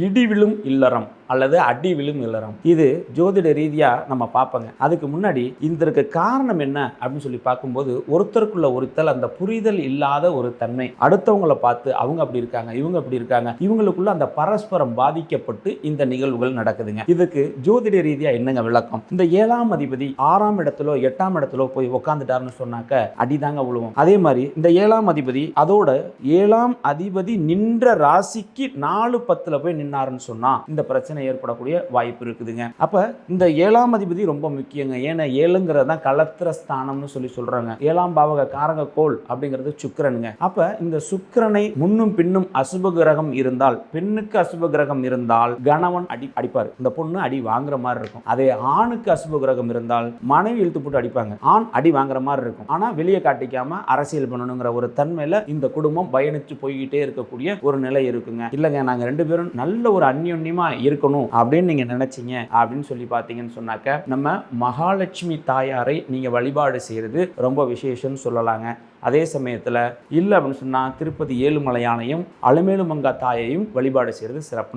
இடி விழும் இல்லறம் அல்லது அடி விழும் இல்லறம். இது ஜோதிட ரீதியா நம்ம பார்ப்போங்க. அதுக்கு முன்னாடி இதற்கு காரணம் என்ன அப்படின்னு சொல்லி பார்க்கும்போது, ஒருத்தருக்குள்ள ஒருத்தர் அந்த புரிதல் இல்லாத ஒரு தன்மை, அடுத்தவங்களை பார்த்து அவங்க அப்படி இருக்காங்க, இவங்க அப்படி இருக்காங்க, இவங்களுக்குள்ள அந்த பரஸ்பரம் பாதிக்கப்பட்டு இந்த நிகழ்வுகள் நடக்குதுங்க. இதுக்கு ஜோதிட ரீதியா என்னங்க விளக்கம்? இந்த 7ஆம் அதிபதி 6ஆம் இடத்திலோ 8ஆம் இடத்திலோ போய் உட்கார்ந்துட்டாருன்னு சொன்னாக்க அடிதாங்க விழுவும். அதே மாதிரி இந்த 7ஆம் அதிபதி அதோட 7ஆம் அதிபதி நின்ற ராசிக்கு 4-10 போய் நின்னாருன்னு சொன்னா இந்த பிரச்சனை ஏற்படக்கூடிய வாய்ப்பு இருக்குதுங்க. அப்ப இந்த 7ஆம் அதிபதி ரொம்ப முக்கியங்க. ஏன்னா 7ங்கிறது தான் கலத்திர ஸ்தானம்னு சொல்லி சொல்றாங்க. 7ஆம் பாவக காரக கோள் அப்படிங்கிறது சுக்கிரனுங்க. அப்ப இந்த சுக்கிரனை முன்னும் பின்னும் அசுப கிரகம் இருந்தால், பெண்ணுக்கு அசுப கிரகம் இருந்தால் கணவன் அடிப்பார், இந்த பொண்ணு அடி வாங்குற மாதிரி இருக்கும். அதே ஆணுக்கு அசுப கிரகம் இருந்தால் மனைவி இழுத்து போட்டு அடிப்பாங்க, ஆண் அடி வாங்குற மாதிரி இருக்கும். ஆனா வெளியே காட்டிக்காம அரசியல் பண்ணணுங்கிற ஒரு தன்மையில இந்த குடும்பம் பயணிச்சு போய்கிட்டே இருக்கக்கூடிய ஒரு நிலை இருக்குங்க. இல்லங்க நாங்க 2 பேரும் நல்ல ஒரு அந்யோன்யமா இருக்கணும் அப்படின்னு நீங்க நினைச்சீங்க அப்படின்னு சொல்லி பார்த்தீங்கன்னு சொன்னாக்க, நம்ம மகாலட்சுமி தாயாரை நீங்க வழிபாடு செய்யறது ரொம்ப விசேஷம்னு சொல்லலாங்க. அதே சமயத்தில் இல்லை அப்படின்னு சொன்னால் திருப்பதி ஏழுமலையானையும் அலமேலுமங்கா தாயையும் வழிபாடு செய்கிறது சிறப்பு.